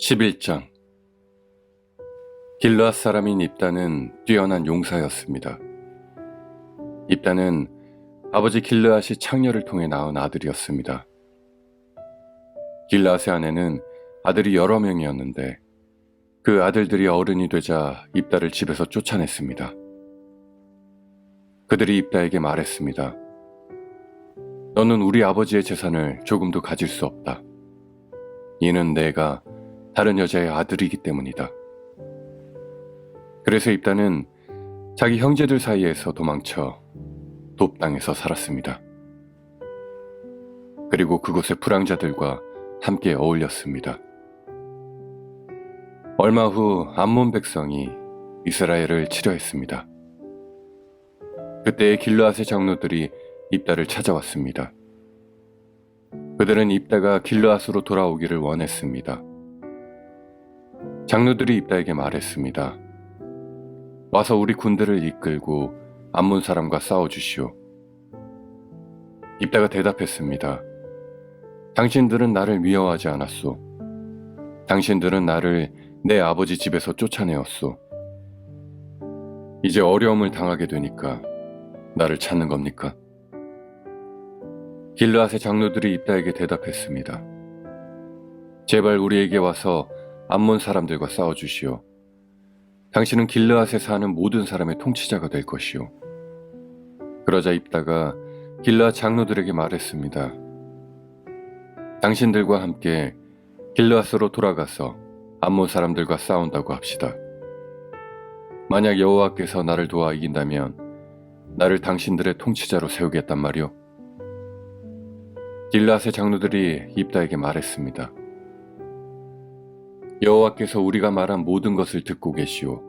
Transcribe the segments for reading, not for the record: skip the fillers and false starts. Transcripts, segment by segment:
11장. 길르앗 사람인 입다는 뛰어난 용사였습니다. 입다는 아버지 길르앗이 창녀를 통해 낳은 아들이었습니다. 길르앗의 아내는 아들이 여러 명이었는데 그 아들들이 어른이 되자 입다를 집에서 쫓아냈습니다. 그들이 입다에게 말했습니다. 너는 우리 아버지의 재산을 조금도 가질 수 없다. 이는 내가 다른 여자의 아들이기 때문이다. 그래서 입다는 자기 형제들 사이에서 도망쳐 돕 땅에서 살았습니다. 그리고 그곳의 불황자들과 함께 어울렸습니다. 얼마 후 암몬 백성이 이스라엘을 치려했습니다. 그때의 길르앗의 장로들이 입다를 찾아왔습니다. 그들은 입다가 길르앗으로 돌아오기를 원했습니다. 장로들이 입다에게 말했습니다. 와서 우리 군대를 이끌고 암몬 사람과 싸워주시오. 입다가 대답했습니다. 당신들은 나를 미워하지 않았소. 당신들은 나를 내 아버지 집에서 쫓아내었소. 이제 어려움을 당하게 되니까 나를 찾는 겁니까? 길르앗의 장로들이 입다에게 대답했습니다. 제발 우리에게 와서 암몬 사람들과 싸워주시오. 당신은 길르앗에 사는 모든 사람의 통치자가 될 것이오. 그러자 입다가 길르앗 장로들에게 말했습니다. 당신들과 함께 길르앗으로 돌아가서 암몬 사람들과 싸운다고 합시다. 만약 여호와께서 나를 도와 이긴다면 나를 당신들의 통치자로 세우겠단 말이오. 길르앗의 장로들이 입다에게 말했습니다. 여호와께서 우리가 말한 모든 것을 듣고 계시오.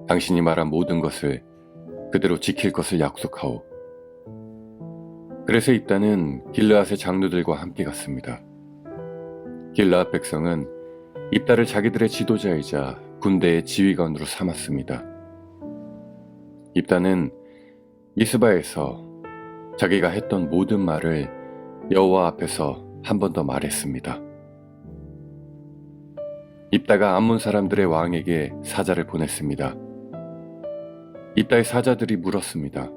당신이 말한 모든 것을 그대로 지킬 것을 약속하오. 그래서 입다는 길르앗의 장로들과 함께 갔습니다. 길르앗 백성은 입다를 자기들의 지도자이자 군대의 지휘관으로 삼았습니다. 입다는 미스바에서 자기가 했던 모든 말을 여호와 앞에서 한 번 더 말했습니다. 입다가 암몬 사람들의 왕에게 사자를 보냈습니다. 입다의 사자들이 물었습니다.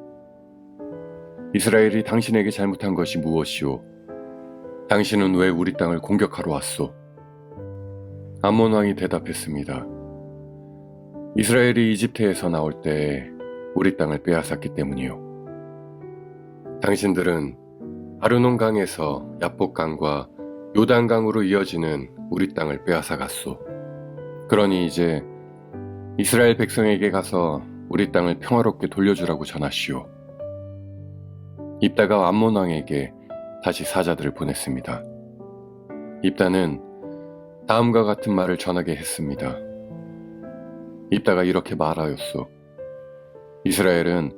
이스라엘이 당신에게 잘못한 것이 무엇이오? 당신은 왜 우리 땅을 공격하러 왔소? 암몬 왕이 대답했습니다. 이스라엘이 이집트에서 나올 때 우리 땅을 빼앗았기 때문이오. 당신들은 아르논 강에서 야복강과 요단강으로 이어지는 우리 땅을 빼앗아 갔소. 그러니 이제 이스라엘 백성에게 가서 우리 땅을 평화롭게 돌려주라고 전하시오. 입다가 암몬 왕에게 다시 사자들을 보냈습니다. 입다는 다음과 같은 말을 전하게 했습니다. 입다가 이렇게 말하였소. 이스라엘은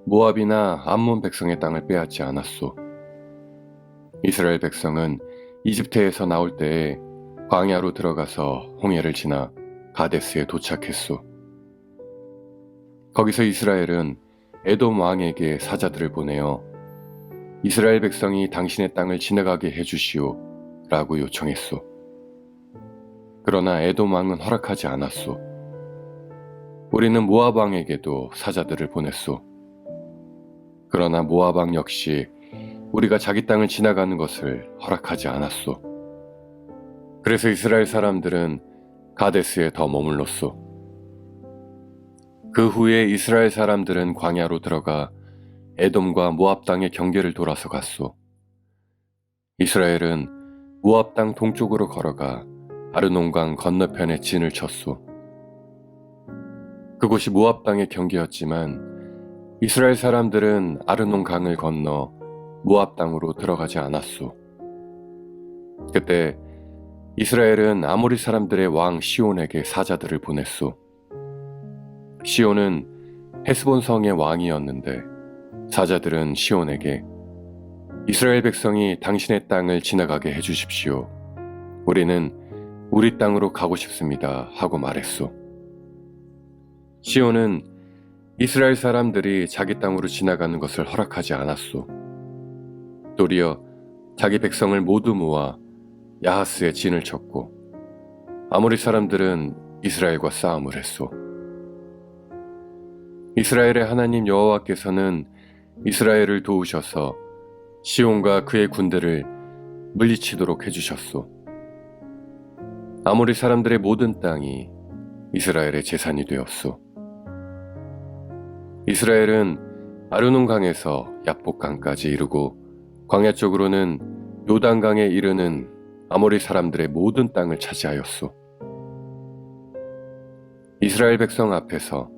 모압이나 암몬 백성의 땅을 빼앗지 않았소. 이스라엘 백성은 이집트에서 나올 때에 광야로 들어가서 홍해를 지나 가데스에 도착했소. 거기서 이스라엘은 에돔 왕에게 사자들을 보내어 이스라엘 백성이 당신의 땅을 지나가게 해주시오 라고 요청했소. 그러나 에돔 왕은 허락하지 않았소. 우리는 모압 왕에게도 사자들을 보냈소. 그러나 모압 왕 역시 우리가 자기 땅을 지나가는 것을 허락하지 않았소. 그래서 이스라엘 사람들은 가데스에 더 머물렀소. 그 후에 이스라엘 사람들은 광야로 들어가 에돔과 모압 땅의 경계를 돌아서 갔소. 이스라엘은 모압 땅 동쪽으로 걸어가 아르논강 건너편에 진을 쳤소. 그곳이 모압 땅의 경계였지만 이스라엘 사람들은 아르논 강을 건너 모압 땅으로 들어가지 않았소. 그때 이스라엘은 아모리 사람들의 왕 시온에게 사자들을 보냈소. 시온은 헤스본 성의 왕이었는데 사자들은 시온에게 이스라엘 백성이 당신의 땅을 지나가게 해주십시오. 우리는 우리 땅으로 가고 싶습니다 하고 말했소. 시온은 이스라엘 사람들이 자기 땅으로 지나가는 것을 허락하지 않았소. 도리어 자기 백성을 모두 모아 야하스에 진을 쳤고 아모리 사람들은 이스라엘과 싸움을 했소. 이스라엘의 하나님 여호와께서는 이스라엘을 도우셔서 시온과 그의 군대를 물리치도록 해주셨소. 아모리 사람들의 모든 땅이 이스라엘의 재산이 되었소. 이스라엘은 아르논강에서 야복강까지 이르고 광야 쪽으로는 요단강에 이르는 아모리 사람들의 모든 땅을 차지하였소. 이스라엘 백성 앞에서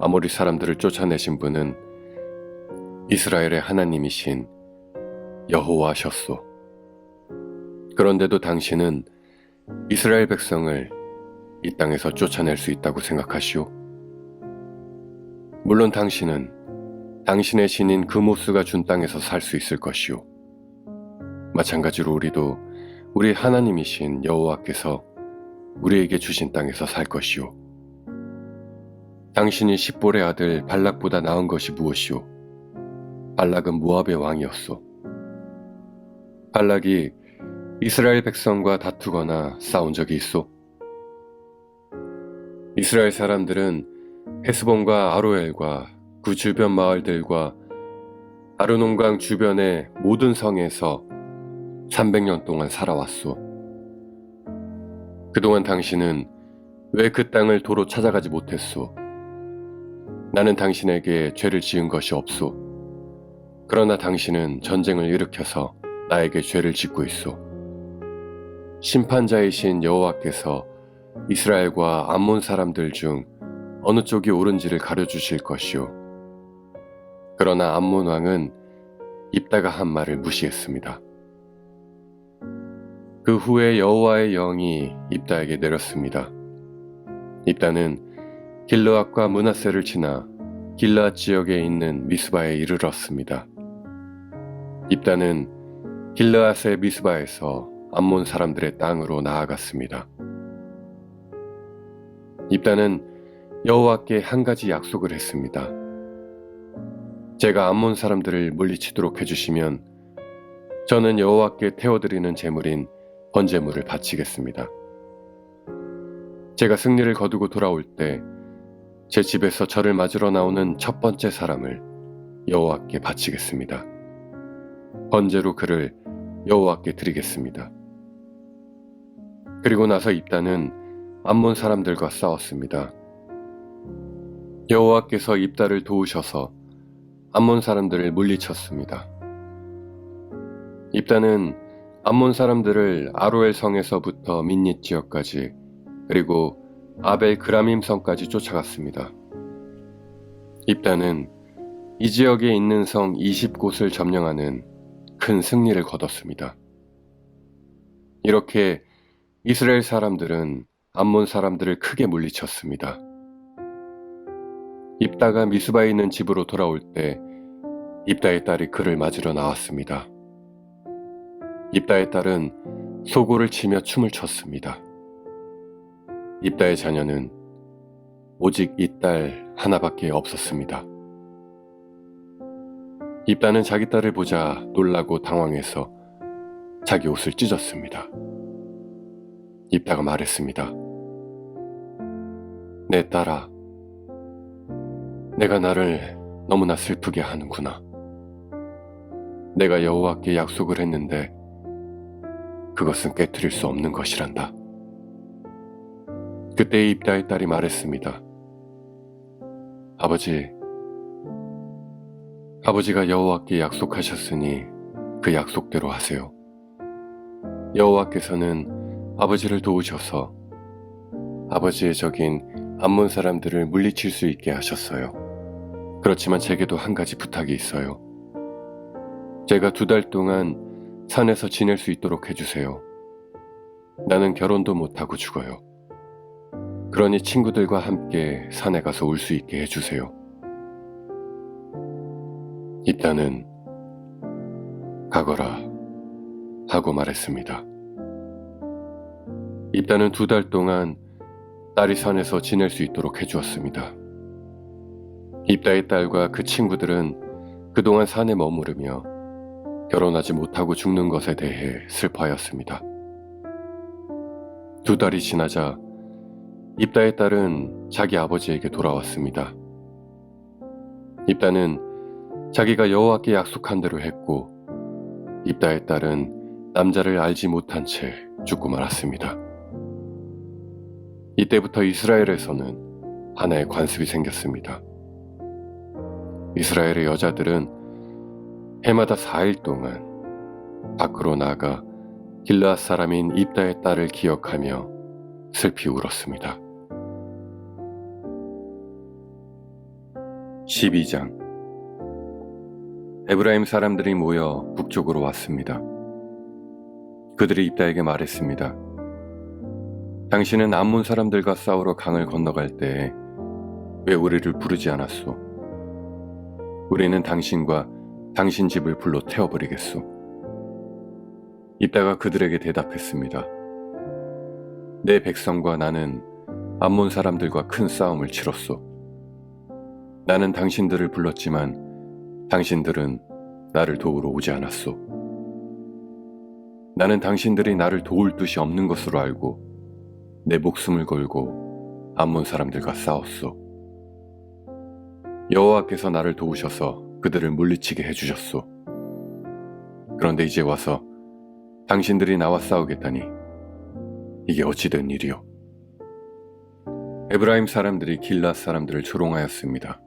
아모리 사람들을 쫓아내신 분은 이스라엘의 하나님이신 여호와셨소. 그런데도 당신은 이스라엘 백성을 이 땅에서 쫓아낼 수 있다고 생각하시오? 물론 당신은 당신의 신인 그모스가 준 땅에서 살 수 있을 것이오. 마찬가지로 우리도 우리 하나님이신 여호와께서 우리에게 주신 땅에서 살 것이오. 당신이 십볼의 아들 발락보다 나은 것이 무엇이오? 발락은 모압의 왕이었소. 발락이 이스라엘 백성과 다투거나 싸운 적이 있소? 이스라엘 사람들은 헤스본과 아로엘과 그 주변 마을들과 아르논강 주변의 모든 성에서 300년 동안 살아왔소. 그동안 당신은 왜 그 땅을 도로 찾아가지 못했소? 나는 당신에게 죄를 지은 것이 없소. 그러나 당신은 전쟁을 일으켜서 나에게 죄를 짓고 있소. 심판자이신 여호와께서 이스라엘과 암몬 사람들 중 어느 쪽이 옳은지를 가려주실 것이오. 그러나 암몬 왕은 입다가 한 말을 무시했습니다. 그 후에 여호와의 영이 입다에게 내렸습니다. 입다는 길르앗과 므낫세를 지나 길르앗 지역에 있는 미스바에 이르렀습니다. 입다는 길르앗의 미스바에서 암몬 사람들의 땅으로 나아갔습니다. 입다는 여호와께 한 가지 약속을 했습니다. 제가 암몬 사람들을 물리치도록 해주시면 저는 여호와께 태워드리는 제물인 번제물을 바치겠습니다. 제가 승리를 거두고 돌아올 때 제 집에서 저를 맞으러 나오는 첫 번째 사람을 여호와께 바치겠습니다. 번제로 그를 여호와께 드리겠습니다. 그리고 나서 입다는 암몬 사람들과 싸웠습니다. 여호와께서 입다를 도우셔서 암몬 사람들을 물리쳤습니다. 입다는 암몬 사람들을 아로엘 성에서부터 민닛 지역까지 그리고 아벨 그라밈 성까지 쫓아갔습니다. 입다는 이 지역에 있는 성 20곳을 점령하는 큰 승리를 거뒀습니다. 이렇게 이스라엘 사람들은 암몬 사람들을 크게 물리쳤습니다. 입다가 미스바에 있는 집으로 돌아올 때 입다의 딸이 그를 맞으러 나왔습니다. 입다의 딸은 소고를 치며 춤을 췄습니다. 입다의 자녀는 오직 이 딸 하나밖에 없었습니다. 입다는 자기 딸을 보자 놀라고 당황해서 자기 옷을 찢었습니다. 입다가 말했습니다. 내 딸아, 내가 나를 너무나 슬프게 하는구나. 내가 여호와께 약속을 했는데 그것은 깨트릴 수 없는 것이란다. 그때 입다의 딸이 말했습니다. 아버지가 여호와께 약속하셨으니 그 약속대로 하세요. 여호와께서는 아버지를 도우셔서 아버지의 적인 암몬 사람들을 물리칠 수 있게 하셨어요. 그렇지만 제게도 한 가지 부탁이 있어요. 제가 2달 동안 산에서 지낼 수 있도록 해주세요. 나는 결혼도 못하고 죽어요. 그러니 친구들과 함께 산에 가서 울 수 있게 해주세요. 입다는 가거라 하고 말했습니다. 입다는 2달 동안 딸이 산에서 지낼 수 있도록 해주었습니다. 입다의 딸과 그 친구들은 그동안 산에 머무르며 결혼하지 못하고 죽는 것에 대해 슬퍼하였습니다. 2달이 지나자 입다의 딸은 자기 아버지에게 돌아왔습니다. 입다는 자기가 여호와께 약속한 대로 했고, 입다의 딸은 남자를 알지 못한 채 죽고 말았습니다. 이때부터 이스라엘에서는 하나의 관습이 생겼습니다. 이스라엘의 여자들은 해마다 4일 동안 밖으로 나가 길르앗 사람인 입다의 딸을 기억하며 슬피 울었습니다. 12장. 에브라임 사람들이 모여 북쪽으로 왔습니다. 그들이 입다에게 말했습니다. 당신은 암몬 사람들과 싸우러 강을 건너갈 때에 왜 우리를 부르지 않았소? 우리는 당신과 당신 집을 불로 태워버리겠소. 입다가 그들에게 대답했습니다. 내 백성과 나는 암몬 사람들과 큰 싸움을 치렀소. 나는 당신들을 불렀지만 당신들은 나를 도우러 오지 않았소. 나는 당신들이 나를 도울 뜻이 없는 것으로 알고 내 목숨을 걸고 암몬 사람들과 싸웠소. 여호와께서 나를 도우셔서 그들을 물리치게 해주셨소. 그런데 이제 와서 당신들이 나와 싸우겠다니 이게 어찌 된 일이요? 에브라임 사람들이 길앗 사람들을 조롱하였습니다.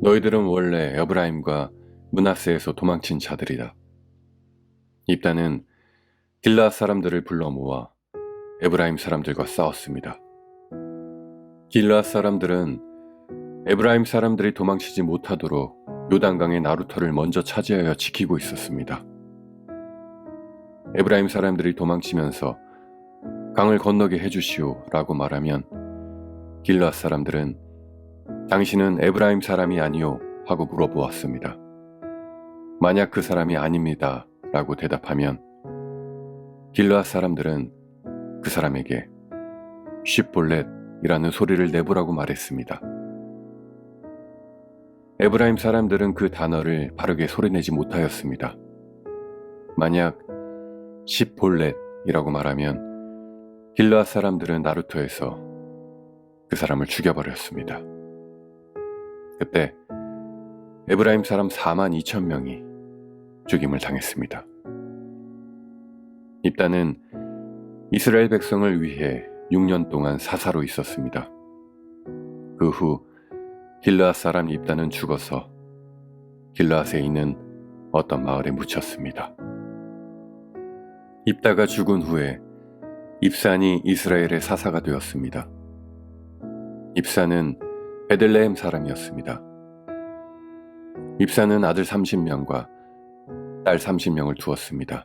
너희들은 원래 에브라임과 므낫세에서 도망친 자들이다. 입다는 길앗 사람들을 불러 모아 에브라임 사람들과 싸웠습니다. 길앗 사람들은 에브라임 사람들이 도망치지 못하도록 요단강의 나루터를 먼저 차지하여 지키고 있었습니다. 에브라임 사람들이 도망치면서 강을 건너게 해주시오 라고 말하면 길앗 사람들은 당신은 에브라임 사람이 아니오 하고 물어보았습니다. 만약 그 사람이 아닙니다 라고 대답하면 길앗 사람들은 그 사람에게 쉽볼렛이라는 소리를 내보라고 말했습니다. 에브라임 사람들은 그 단어를 바르게 소리내지 못하였습니다. 만약 십볼렛이라고 말하면 길르앗 사람들은 나루토에서 그 사람을 죽여버렸습니다. 그때 에브라임 사람 42,000명이 죽임을 당했습니다. 입다는 이스라엘 백성을 위해 6년 동안 사사로 있었습니다. 그 후 길르앗 사람 입다는 죽어서 길르앗에 있는 어떤 마을에 묻혔습니다. 입다가 죽은 후에 입산이 이스라엘의 사사가 되었습니다. 입산은 베들레헴 사람이었습니다. 입산은 아들 30명과 딸 30명을 두었습니다.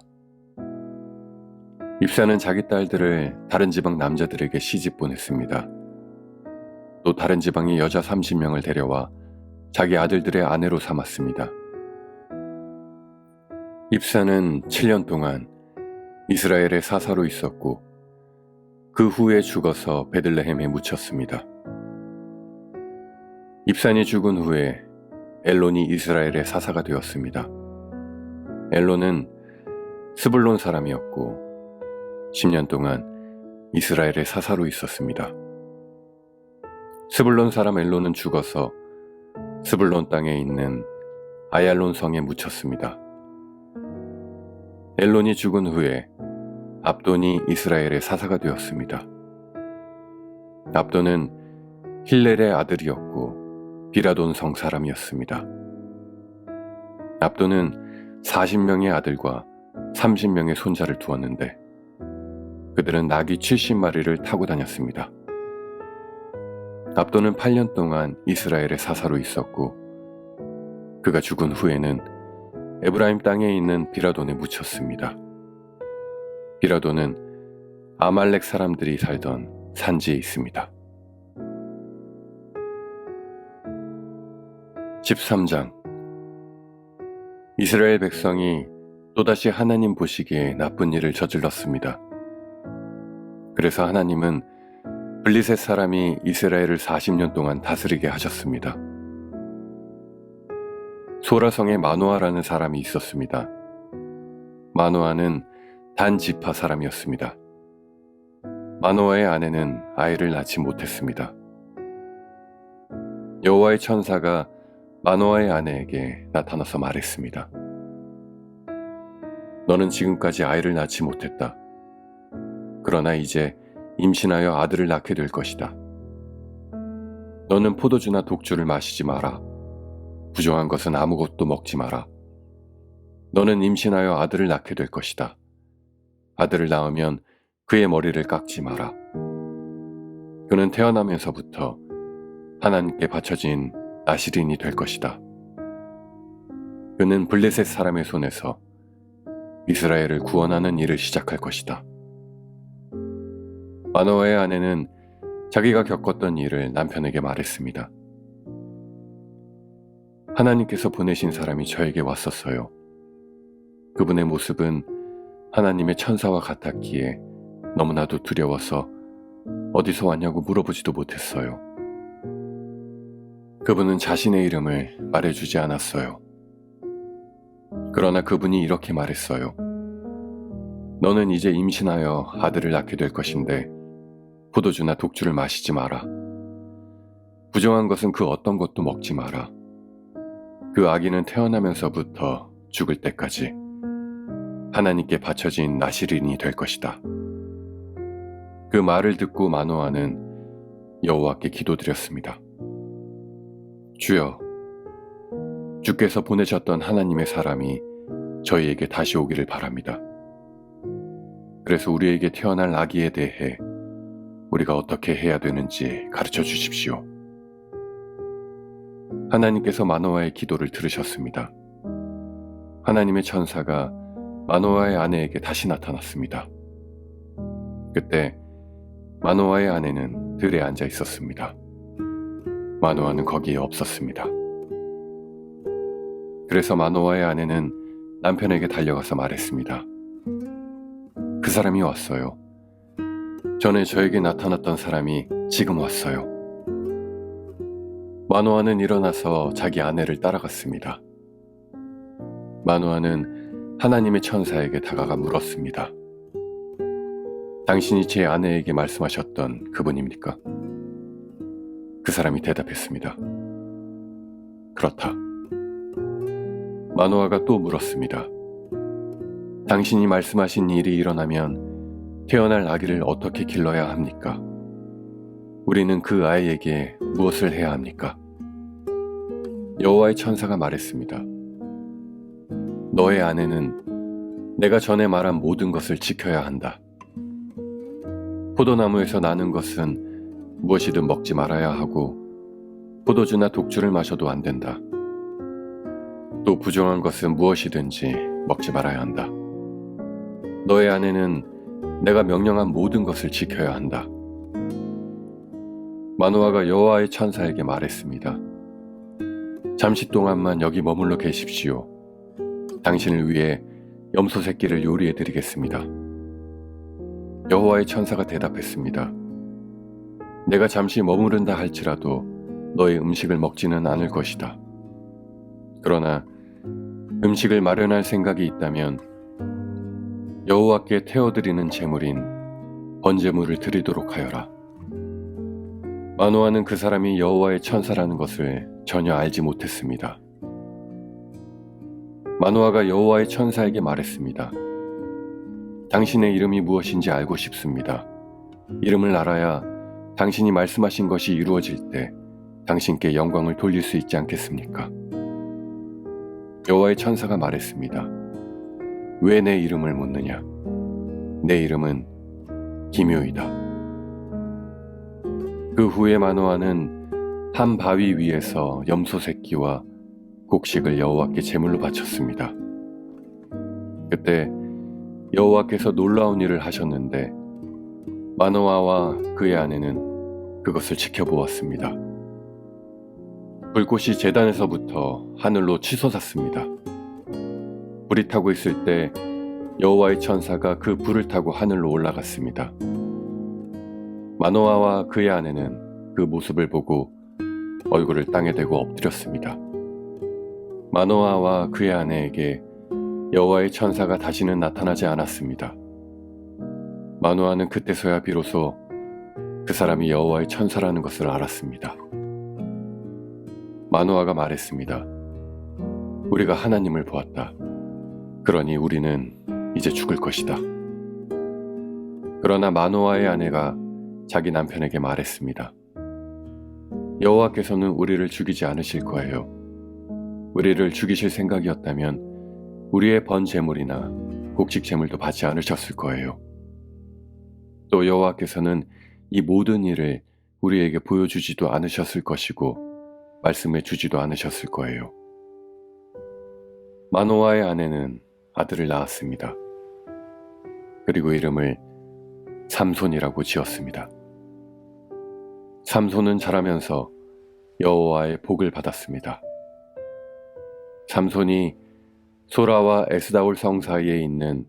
입산은 자기 딸들을 다른 지방 남자들에게 시집 보냈습니다. 또 다른 지방의 여자 30명을 데려와 자기 아들들의 아내로 삼았습니다. 입산은 7년 동안 이스라엘의 사사로 있었고 그 후에 죽어서 베들레헴에 묻혔습니다. 입산이 죽은 후에 엘론이 이스라엘의 사사가 되었습니다. 엘론은 스불론 사람이었고 10년 동안 이스라엘의 사사로 있었습니다. 스불론 사람 엘론은 죽어서 스불론 땅에 있는 아얄론 성에 묻혔습니다. 엘론이 죽은 후에 압돈이 이스라엘의 사사가 되었습니다. 압돈은 힐렐의 아들이었고 비라돈 성 사람이었습니다. 압돈은 40명의 아들과 30명의 손자를 두었는데 그들은 나귀 70마리를 타고 다녔습니다. 압돈은 8년 동안 이스라엘의 사사로 있었고 그가 죽은 후에는 에브라임 땅에 있는 비라돈에 묻혔습니다. 비라돈은 아말렉 사람들이 살던 산지에 있습니다. 13장. 이스라엘 백성이 또다시 하나님 보시기에 나쁜 일을 저질렀습니다. 그래서 하나님은 블리셋 사람이 이스라엘을 40년 동안 다스리게 하셨습니다. 소라성에 마노아라는 사람이 있었습니다. 마노아는 단 지파 사람이었습니다. 마노아의 아내는 아이를 낳지 못했습니다. 여호와의 천사가 마노아의 아내에게 나타나서 말했습니다. 너는 지금까지 아이를 낳지 못했다. 그러나 이제 임신하여 아들을 낳게 될 것이다. 너는 포도주나 독주를 마시지 마라. 부정한 것은 아무것도 먹지 마라. 너는 임신하여 아들을 낳게 될 것이다. 아들을 낳으면 그의 머리를 깎지 마라. 그는 태어나면서부터 하나님께 바쳐진 나시린이 될 것이다. 그는 블레셋 사람의 손에서 이스라엘을 구원하는 일을 시작할 것이다. 마노아의 아내는 자기가 겪었던 일을 남편에게 말했습니다. 하나님께서 보내신 사람이 저에게 왔었어요. 그분의 모습은 하나님의 천사와 같았기에 너무나도 두려워서 어디서 왔냐고 물어보지도 못했어요. 그분은 자신의 이름을 말해주지 않았어요. 그러나 그분이 이렇게 말했어요. 너는 이제 임신하여 아들을 낳게 될 것인데 포도주나 독주를 마시지 마라. 부정한 것은 그 어떤 것도 먹지 마라. 그 아기는 태어나면서부터 죽을 때까지 하나님께 바쳐진 나시린이 될 것이다. 그 말을 듣고 마노아는 여호와께 기도드렸습니다. 주여, 주께서 보내셨던 하나님의 사람이 저희에게 다시 오기를 바랍니다. 그래서 우리에게 태어날 아기에 대해 우리가 어떻게 해야 되는지 가르쳐 주십시오. 하나님께서 마노아의 기도를 들으셨습니다. 하나님의 천사가 마노아의 아내에게 다시 나타났습니다. 그때 마노아의 아내는 들에 앉아 있었습니다. 마노아는 거기에 없었습니다. 그래서 마노아의 아내는 남편에게 달려가서 말했습니다. 그 사람이 왔어요. 전에 저에게 나타났던 사람이 지금 왔어요. 마노아는 일어나서 자기 아내를 따라갔습니다. 마노아는 하나님의 천사에게 다가가 물었습니다. 당신이 제 아내에게 말씀하셨던 그분입니까? 그 사람이 대답했습니다. 그렇다. 마노아가 또 물었습니다. 당신이 말씀하신 일이 일어나면 태어날 아기를 어떻게 길러야 합니까? 우리는 그 아이에게 무엇을 해야 합니까? 여호와의 천사가 말했습니다. 너의 아내는 내가 전에 말한 모든 것을 지켜야 한다. 포도나무에서 나는 것은 무엇이든 먹지 말아야 하고 포도주나 독주를 마셔도 안 된다. 또 부정한 것은 무엇이든지 먹지 말아야 한다. 너의 아내는 내가 명령한 모든 것을 지켜야 한다. 마노아가 여호와의 천사에게 말했습니다. 잠시 동안만 여기 머물러 계십시오. 당신을 위해 염소 새끼를 요리해 드리겠습니다. 여호와의 천사가 대답했습니다. 내가 잠시 머무른다 할지라도 너의 음식을 먹지는 않을 것이다. 그러나 음식을 마련할 생각이 있다면 여호와께 태워드리는 제물인 번제물을 드리도록 하여라. 마노아는 그 사람이 여호와의 천사라는 것을 전혀 알지 못했습니다. 마노아가 여호와의 천사에게 말했습니다. 당신의 이름이 무엇인지 알고 싶습니다. 이름을 알아야 당신이 말씀하신 것이 이루어질 때 당신께 영광을 돌릴 수 있지 않겠습니까? 여호와의 천사가 말했습니다. 왜 내 이름을 묻느냐? 내 이름은 기묘이다. 그 후에 마노아는 한 바위 위에서 염소 새끼와 곡식을 여호와께 제물로 바쳤습니다. 그때 여호와께서 놀라운 일을 하셨는데 마노아와 그의 아내는 그것을 지켜보았습니다. 불꽃이 제단에서부터 하늘로 치솟았습니다. 불이 타고 있을 때 여호와의 천사가 그 불을 타고 하늘로 올라갔습니다. 마노아와 그의 아내는 그 모습을 보고 얼굴을 땅에 대고 엎드렸습니다. 마노아와 그의 아내에게 여호와의 천사가 다시는 나타나지 않았습니다. 마노아는 그때서야 비로소 그 사람이 여호와의 천사라는 것을 알았습니다. 마노아가 말했습니다. 우리가 하나님을 보았다. 그러니 우리는 이제 죽을 것이다. 그러나 마노아의 아내가 자기 남편에게 말했습니다. 여호와께서는 우리를 죽이지 않으실 거예요. 우리를 죽이실 생각이었다면 우리의 번 제물이나 곡식 제물도 받지 않으셨을 거예요. 또 여호와께서는 이 모든 일을 우리에게 보여주지도 않으셨을 것이고 말씀해 주지도 않으셨을 거예요. 마노아의 아내는 아들을 낳았습니다. 그리고 이름을 삼손이라고 지었습니다. 삼손은 자라면서 여호와의 복을 받았습니다. 삼손이 소라와 에스다올 성 사이에 있는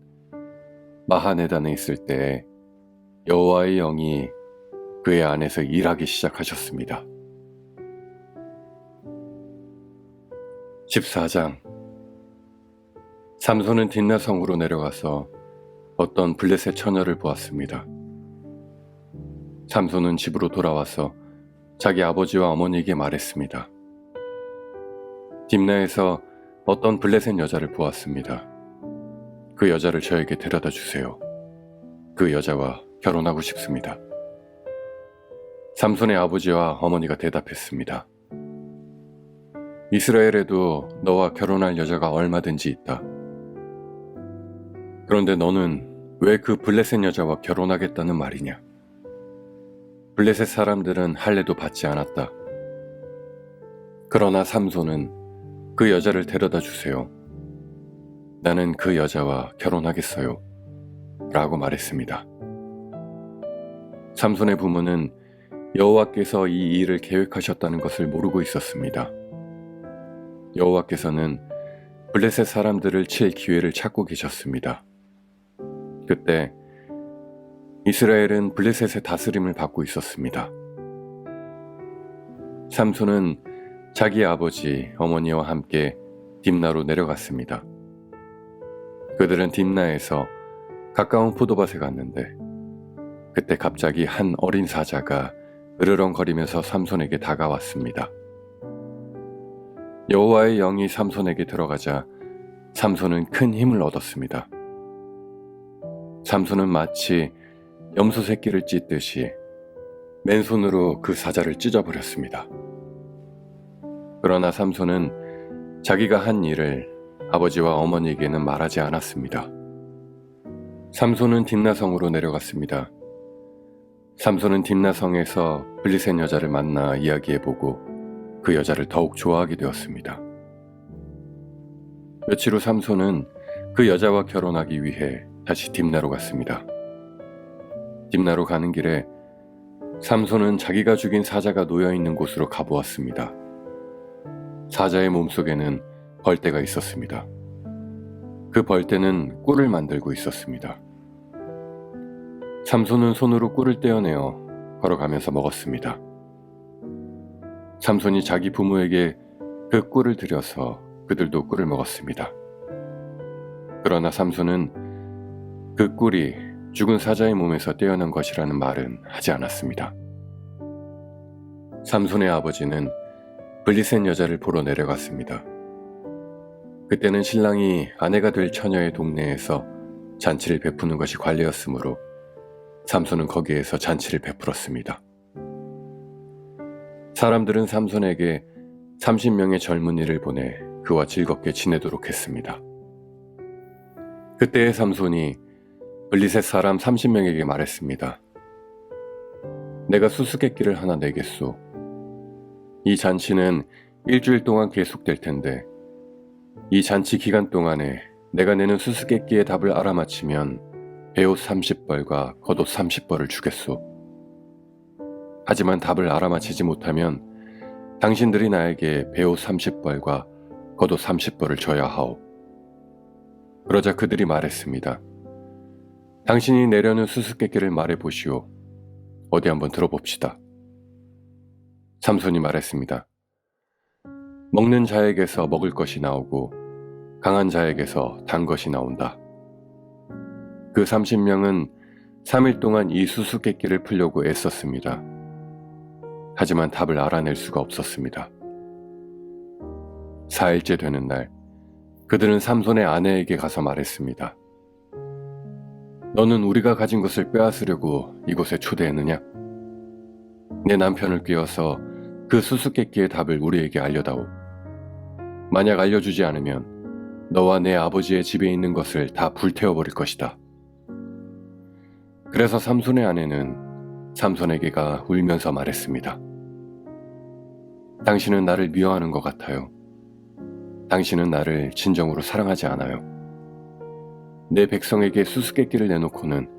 마하네단에 있을 때 여호와의 영이 그의 안에서 일하기 시작하셨습니다. 14장. 삼손은 딥나 성으로 내려가서 어떤 블레셋 처녀를 보았습니다. 삼손은 집으로 돌아와서 자기 아버지와 어머니에게 말했습니다. 딥나에서 어떤 블레셋 여자를 보았습니다. 그 여자를 저에게 데려다 주세요. 그 여자와 결혼하고 싶습니다. 삼손의 아버지와 어머니가 대답했습니다. 이스라엘에도 너와 결혼할 여자가 얼마든지 있다. 그런데 너는 왜 그 블레셋 여자와 결혼하겠다는 말이냐? 블레셋 사람들은 할례도 받지 않았다. 그러나 삼손은 그 여자를 데려다 주세요. 나는 그 여자와 결혼하겠어요. 라고 말했습니다. 삼손의 부모는 여호와께서 이 일을 계획하셨다는 것을 모르고 있었습니다. 여호와께서는 블레셋 사람들을 칠 기회를 찾고 계셨습니다. 그때 이스라엘은 블레셋의 다스림을 받고 있었습니다. 삼손은 자기 아버지, 어머니와 함께 딥나로 내려갔습니다. 그들은 딥나에서 가까운 포도밭에 갔는데 그때 갑자기 한 어린 사자가 으르렁거리면서 삼손에게 다가왔습니다. 여호와의 영이 삼손에게 들어가자 삼손은 큰 힘을 얻었습니다. 삼손은 마치 염소 새끼를 찢듯이 맨손으로 그 사자를 찢어버렸습니다. 그러나 삼손은 자기가 한 일을 아버지와 어머니에게는 말하지 않았습니다. 삼손은 딥나성으로 내려갔습니다. 삼손은 딥나성에서 블레셋 여자를 만나 이야기해보고 그 여자를 더욱 좋아하게 되었습니다. 며칠 후 삼손은 그 여자와 결혼하기 위해 다시 딥나로 갔습니다. 딥나로 가는 길에 삼손은 자기가 죽인 사자가 놓여있는 곳으로 가보았습니다. 사자의 몸속에는 벌떼가 있었습니다. 그 벌떼는 꿀을 만들고 있었습니다. 삼손은 손으로 꿀을 떼어내어 걸어가면서 먹었습니다. 삼손이 자기 부모에게 그 꿀을 들여서 그들도 꿀을 먹었습니다. 그러나 삼손은 그 꿀이 죽은 사자의 몸에서 떼어난 것이라는 말은 하지 않았습니다. 삼손의 아버지는 블레셋 여자를 보러 내려갔습니다. 그때는 신랑이 아내가 될 처녀의 동네에서 잔치를 베푸는 것이 관례였으므로 삼손은 거기에서 잔치를 베풀었습니다. 사람들은 삼손에게 30명의 젊은이를 보내 그와 즐겁게 지내도록 했습니다. 그때의 삼손이 블레셋 사람 30명에게 말했습니다. 내가 수수께끼를 하나 내겠소. 이 잔치는 일주일 동안 계속될 텐데 이 잔치 기간 동안에 내가 내는 수수께끼의 답을 알아맞히면 베옷 30벌과 겉옷 30벌을 주겠소. 하지만 답을 알아맞히지 못하면 당신들이 나에게 베옷 30벌과 겉옷 30벌을 줘야 하오. 그러자 그들이 말했습니다. 당신이 내려는 수수께끼를 말해보시오. 어디 한번 들어봅시다. 삼손이 말했습니다. 먹는 자에게서 먹을 것이 나오고 강한 자에게서 단 것이 나온다. 그 30명은 3일 동안 이 수수께끼를 풀려고 애썼습니다. 하지만 답을 알아낼 수가 없었습니다. 4일째 되는 날, 그들은 삼손의 아내에게 가서 말했습니다. 너는 우리가 가진 것을 빼앗으려고 이곳에 초대했느냐? 내 남편을 꿰어서 그 수수께끼의 답을 우리에게 알려다오. 만약 알려주지 않으면 너와 내 아버지의 집에 있는 것을 다 불태워버릴 것이다. 그래서 삼손의 아내는 삼손에게가 울면서 말했습니다. 당신은 나를 미워하는 것 같아요. 당신은 나를 진정으로 사랑하지 않아요. 내 백성에게 수수께끼를 내놓고는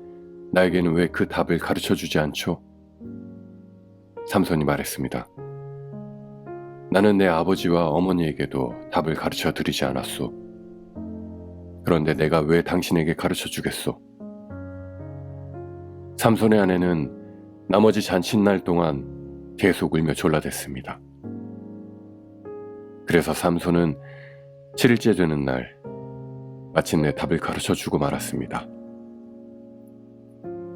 나에게는 왜 그 답을 가르쳐주지 않죠? 삼손이 말했습니다. 나는 내 아버지와 어머니에게도 답을 가르쳐 드리지 않았소. 그런데 내가 왜 당신에게 가르쳐 주겠소? 삼손의 아내는 나머지 잔칫날 동안 계속 울며 졸라댔습니다. 그래서 삼손은 7일째 되는 날 마침내 답을 가르쳐 주고 말았습니다.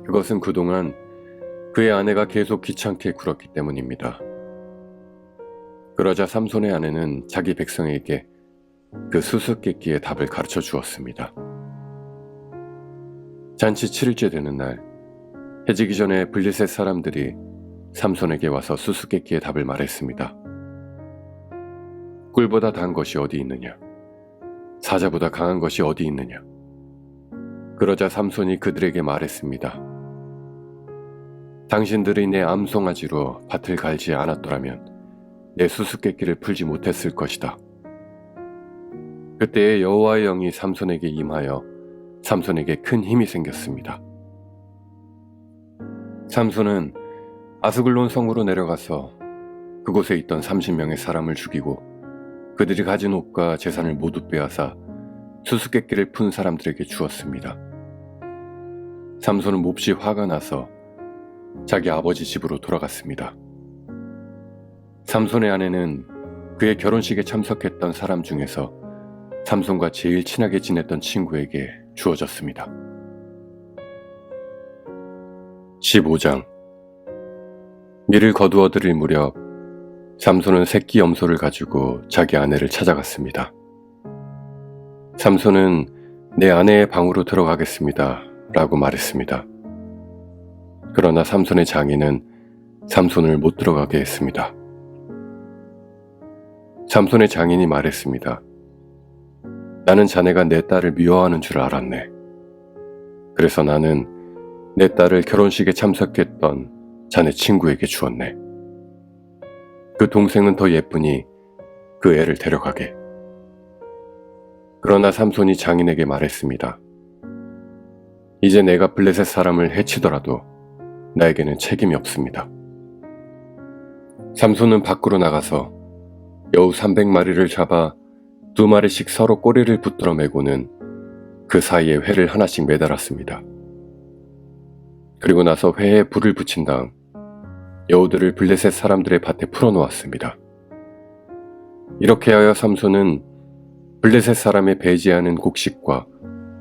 그것은 그동안 그의 아내가 계속 귀찮게 굴었기 때문입니다. 그러자 삼손의 아내는 자기 백성에게 그 수수께끼의 답을 가르쳐 주었습니다. 잔치 7일째 되는 날, 해지기 전에 블레셋 사람들이 삼손에게 와서 수수께끼의 답을 말했습니다. 꿀보다 단 것이 어디 있느냐? 사자보다 강한 것이 어디 있느냐? 그러자 삼손이 그들에게 말했습니다. 당신들이 내 암송아지로 밭을 갈지 않았더라면 내 수수께끼를 풀지 못했을 것이다. 그때에 여호와의 영이 삼손에게 임하여 삼손에게 큰 힘이 생겼습니다. 삼손은 아스글론 성으로 내려가서 그곳에 있던 30명의 사람을 죽이고 그들이 가진 옷과 재산을 모두 빼앗아 수수께끼를 푼 사람들에게 주었습니다. 삼손은 몹시 화가 나서 자기 아버지 집으로 돌아갔습니다. 삼손의 아내는 그의 결혼식에 참석했던 사람 중에서 삼손과 제일 친하게 지냈던 친구에게 주어졌습니다. 15장. 밀을 거두어 들일 무렵 삼손은 새끼 염소를 가지고 자기 아내를 찾아갔습니다. 삼손은 내 아내의 방으로 들어가겠습니다 라고 말했습니다. 그러나 삼손의 장인은 삼손을 못 들어가게 했습니다. 삼손의 장인이 말했습니다. 나는 자네가 내 딸을 미워하는 줄 알았네. 그래서 나는 내 딸을 결혼식에 참석했던 자네 친구에게 주었네. 그 동생은 더 예쁘니 그 애를 데려가게. 그러나 삼손이 장인에게 말했습니다. 이제 내가 블레셋 사람을 해치더라도 나에게는 책임이 없습니다. 삼손은 밖으로 나가서 여우 300마리를 잡아 2마리씩 서로 꼬리를 붙들어 매고는 그 사이에 회를 하나씩 매달았습니다. 그리고 나서 회에 불을 붙인 다음 여우들을 블레셋 사람들의 밭에 풀어놓았습니다. 이렇게 하여 삼손은 블레셋 사람의 배제하는 곡식과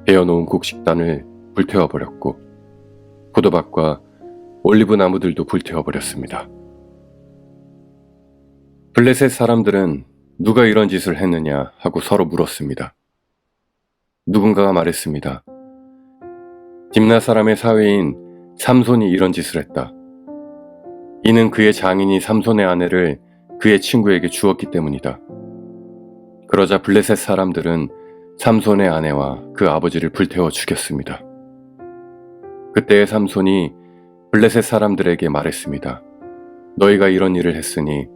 베어놓은 곡식단을 불태워버렸고 포도밭과 올리브 나무들도 불태워버렸습니다. 블레셋 사람들은 누가 이런 짓을 했느냐 하고 서로 물었습니다. 누군가가 말했습니다. 딥나 사람의 사위인 삼손이 이런 짓을 했다. 이는 그의 장인이 삼손의 아내를 그의 친구에게 주었기 때문이다. 그러자 블레셋 사람들은 삼손의 아내와 그 아버지를 불태워 죽였습니다. 그때의 삼손이 블레셋 사람들에게 말했습니다. 너희가 이런 일을 했으니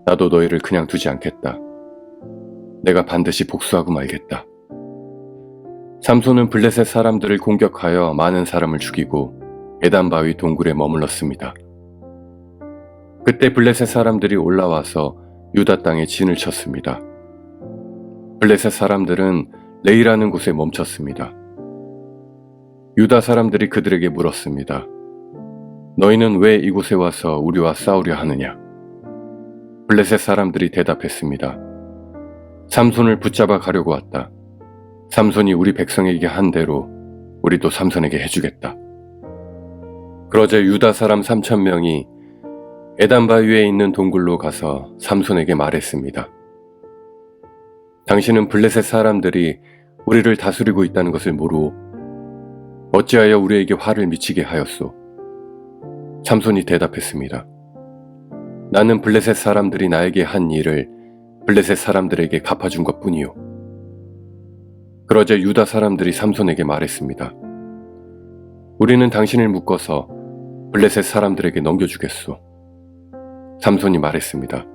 나도 너희를 그냥 두지 않겠다. 내가 반드시 복수하고 말겠다. 삼손은 블레셋 사람들을 공격하여 많은 사람을 죽이고 에단바위 동굴에 머물렀습니다. 그때 블레셋 사람들이 올라와서 유다 땅에 진을 쳤습니다. 블레셋 사람들은 레이라는 곳에 멈췄습니다. 유다 사람들이 그들에게 물었습니다. 너희는 왜 이곳에 와서 우리와 싸우려 하느냐? 블레셋 사람들이 대답했습니다. 삼손을 붙잡아 가려고 왔다. 삼손이 우리 백성에게 한 대로 우리도 삼손에게 해주겠다. 그러자 유다 사람 3,000명이 에단 바위에 있는 동굴로 가서 삼손에게 말했습니다. 당신은 블레셋 사람들이 우리를 다스리고 있다는 것을 모르오. 어찌하여 우리에게 화를 미치게 하였소? 삼손이 대답했습니다. 나는 블레셋 사람들이 나에게 한 일을 블레셋 사람들에게 갚아준 것뿐이요. 그러자 유다 사람들이 삼손에게 말했습니다. 우리는 당신을 묶어서 블레셋 사람들에게 넘겨주겠소. 삼손이 말했습니다.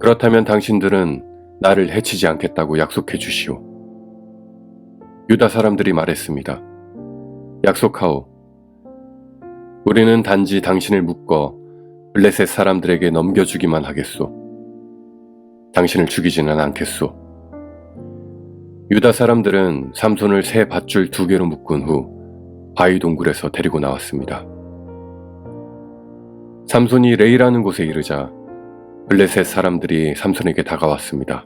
그렇다면 당신들은 나를 해치지 않겠다고 약속해 주시오. 유다 사람들이 말했습니다. 약속하오. 우리는 단지 당신을 묶어 블레셋 사람들에게 넘겨주기만 하겠소. 당신을 죽이지는 않겠소. 유다 사람들은 삼손을 새 밧줄 2개로 묶은 후 바위 동굴에서 데리고 나왔습니다. 삼손이 레이라는 곳에 이르자 블레셋 사람들이 삼손에게 다가왔습니다.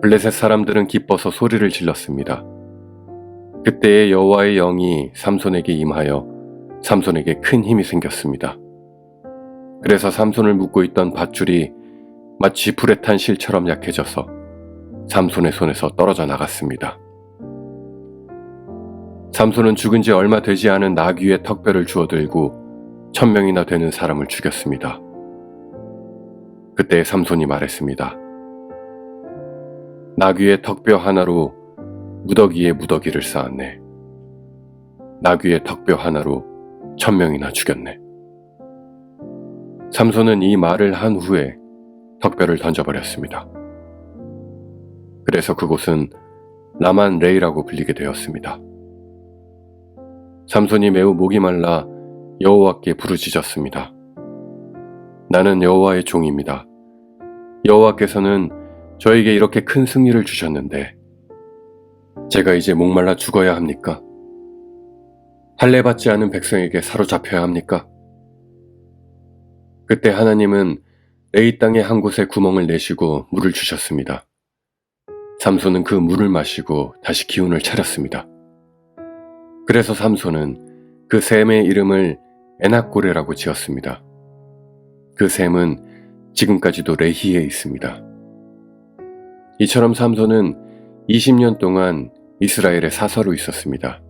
블레셋 사람들은 기뻐서 소리를 질렀습니다. 그때에 여호와의 영이 삼손에게 임하여 삼손에게 큰 힘이 생겼습니다. 그래서 삼손을 묶고 있던 밧줄이 마치 불에 탄 실처럼 약해져서 삼손의 손에서 떨어져 나갔습니다. 삼손은 죽은 지 얼마 되지 않은 나귀의 턱뼈를 주워들고 1,000명이나 되는 사람을 죽였습니다. 그때 삼손이 말했습니다. 나귀의 턱뼈 하나로 무더기에 무더기를 쌓았네. 나귀의 턱뼈 하나로 1,000명이나 죽였네. 삼손은 이 말을 한 후에 턱뼈를 던져버렸습니다. 그래서 그곳은 라만 레이라고 불리게 되었습니다. 삼손이 매우 목이 말라 여호와께 부르짖었습니다. 나는 여호와의 종입니다. 여호와께서는 저에게 이렇게 큰 승리를 주셨는데 제가 이제 목말라 죽어야 합니까? 할례받지 않은 백성에게 사로잡혀야 합니까? 그때 하나님은 레이 땅의 한 곳에 구멍을 내시고 물을 주셨습니다. 삼손은 그 물을 마시고 다시 기운을 차렸습니다. 그래서 삼손은 그 샘의 이름을 에낙고레라고 지었습니다. 그 샘은 지금까지도 레히에 있습니다. 이처럼 삼손은 20년 동안 이스라엘의 사서로 있었습니다.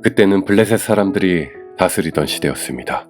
그때는 블레셋 사람들이 다스리던 시대였습니다.